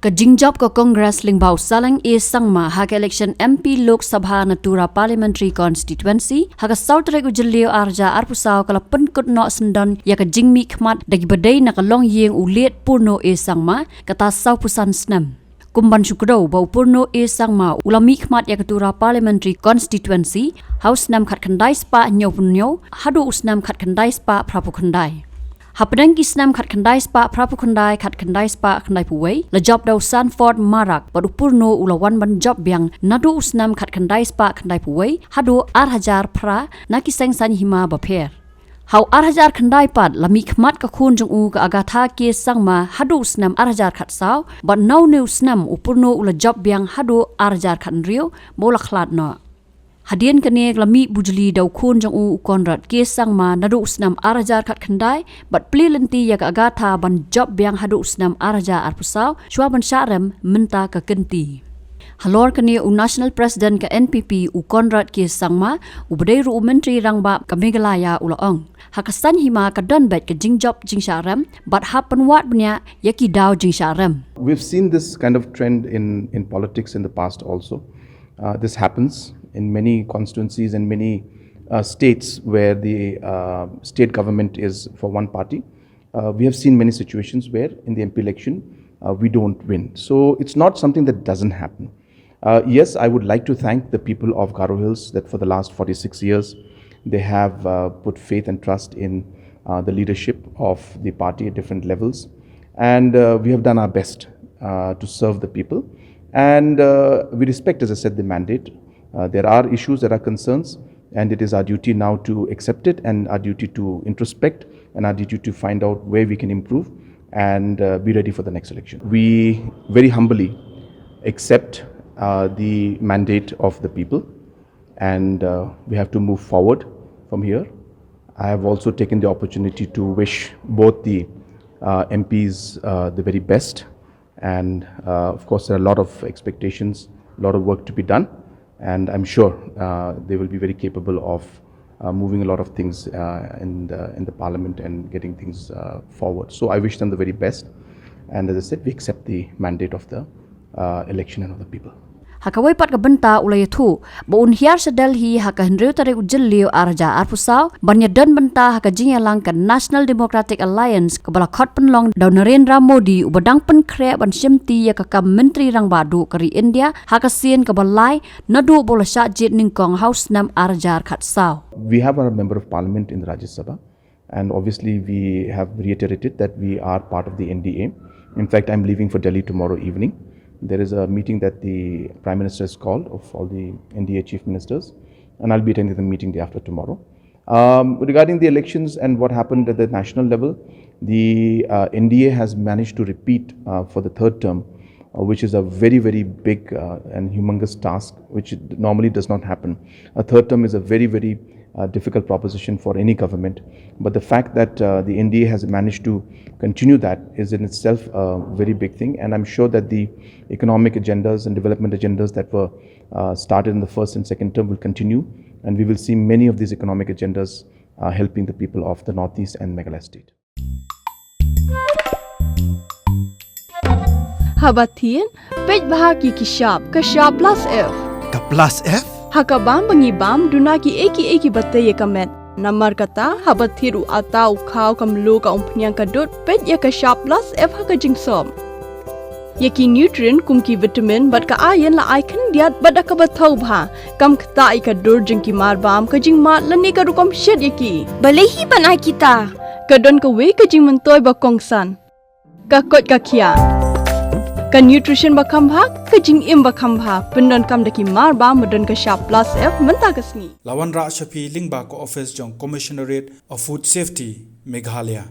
Ka Jingjop ka Congress lingbau salang e Sangma hak election MP Lok Sabha na Tura parliamentary constituency hak South Regu Jilio arja arpusau kala penkut no sendon ya ka Jingmi khmat dagi badai na ka Longïing uliet purno e Sangma kata sau pusan Snem. Kumban syukro bau purno e Sangma ulami khmat ya ka Tura parliamentary constituency house Snem khat khandai spa nyo punyo hadu usnam khat khandai spa prapu khandai. Hapadang Snem khat khandai spa prapu khandai khat khandai spa khandai puwei la job dau Sanford Marak padu purno ulawan ban job biang nadu usnam khat khandai spa khandai puwei hadu 8,000 pra nakiseng san hima baper. Hau 8,000 khandai pad lami khmat ka khun jong u ka agatha ke Sangma hadu usnam 8,000 khat saw but now new Snem upurno ula job biang hadu 8,000 khat rio bola khlat no. Hadien kene lami bujli dau khun jong u konrad ke Sangma nadu usnam 8,000 khat khandai but plilenti ya ka agatha ban job biang hadu usnam 8,000 arpusau shwa ban sharem menta ka kenti. Halor kene u national president ka NPP u konrad ke Sangma u badai ru menteri rangba ka Meghalaya ulaong. Hakasan hima ka don bet ka Jingjop jingsharem but happen wat bnya yaki daw jingsharem. We've seen this kind of trend in politics in the past also. This happens in many constituencies and many states where the state government is for one party. We have seen many situations where in the MP election we don't win. So it's not something that doesn't happen. Yes, I would like to thank the people of Kyrwoh Hills that for the last 46 years they have put faith and trust in the leadership of the party at different levels, and we have done our best to serve the people, and we respect, as I said, the mandate. There are issues, there are concerns, and it is our duty now to accept it and our duty to introspect and our duty to find out where we can improve and be ready for the next election. We very humbly accept the mandate of the people, and we have to move forward from here. I have also taken the opportunity to wish both the MPs the very best, and of course there are a lot of expectations, a lot of work to be done. And I'm sure they will be very capable of moving a lot of things in the parliament and getting things forward. So I wish them the very best. And as I said, we accept the mandate of the election and of the people. Hakawai pat ka benta ulay thu baun hiar sa Delhi haka hendreu tare ujilio arja arpusau banya dan benta haka jingyalang ka National Democratic Alliance ka bala khot penlong daw Narendra Modi ubadang pen kre ban simti ya ka menteri rang badu kari India haka sien ka balai nadu bola sha jit ningkong house nam arjar khat saw. We have our member of parliament in the Sabha, and obviously we have reiterated that we are part of the NDA. In fact, I'm leaving for Delhi tomorrow evening. There is a meeting that the Prime Minister has called of all the NDA chief ministers, and I'll be attending the meeting day after tomorrow. Regarding the elections and what happened at the national level, the NDA has managed to repeat for the third term, which is a very, very big and humongous task, which normally does not happen. A third term is a very, very difficult proposition for any government, but the fact that the NDA has managed to continue that is in itself a very big thing, and I'm sure that the economic agendas and development agendas that were started in the first and second term will continue, and we will see many of these economic agendas helping the people of the Northeast and Meghalaya state. Hadien, page bahagi kishab, kashab plus F. Ka plus F? Hakabam bangibam dunaki eki batay kamet. Namar kata habathiru atau khau kamlu ka umpnyang kadut pet ya ka sharp plus F haka jingsom. Yaki nutrient kumki vitamin bat ka iron la icon diat bat ka bathau bha kam khta I ka dur jingki mar bam ka jing mat lani ka rukom shed yaki. Balehi banai kita. Kadon ka we ka jing mentoy ba kongsan. Ka kot ka kia. Ka nutrition bakam bha ka jing im bakam bha pendon kam daki mar ba modon ka sharp plus F menta kasni Lawan Ra Shafi Lingba ko office jong Commissionerate of Food Safety Meghalaya.